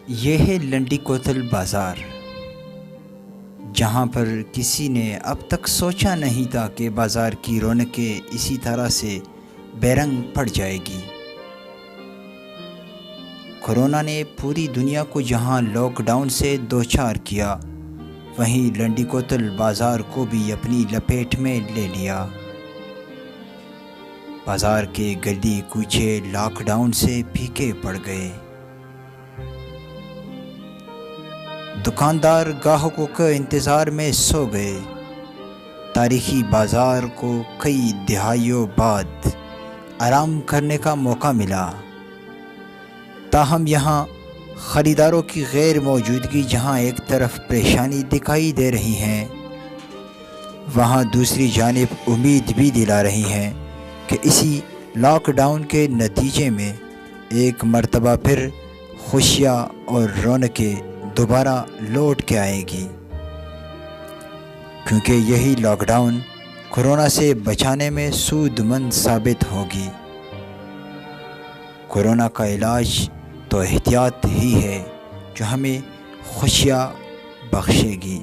یہ ہے لنڈی کوتل بازار، جہاں پر کسی نے اب تک سوچا نہیں تھا کہ بازار کی رونقیں اسی طرح سے بے رنگ پڑ جائے گی۔ کورونا نے پوری دنیا کو جہاں لاک ڈاؤن سے دوچار کیا، وہیں لنڈی کوتل بازار کو بھی اپنی لپیٹ میں لے لیا۔ بازار کے گلی کوچے لاک ڈاؤن سے پھیکے پڑ گئے۔ دکاندار گاہکوں کے انتظار میں سو گئے۔ تاریخی بازار کو کئی دہائیوں بعد آرام کرنے کا موقع ملا، تاہم یہاں خریداروں کی غیر موجودگی جہاں ایک طرف پریشانی دکھائی دے رہی ہے، وہاں دوسری جانب امید بھی دلا رہی ہیں کہ اسی لاک ڈاؤن کے نتیجے میں ایک مرتبہ پھر خوشیاں اور رونقیں دوبارہ لوٹ کے آئے گی، کیونکہ یہی لاک ڈاؤن کورونا سے بچانے میں سود مند ثابت ہوگی۔ کورونا کا علاج تو احتیاط ہی ہے جو ہمیں خوشیاں بخشے گی۔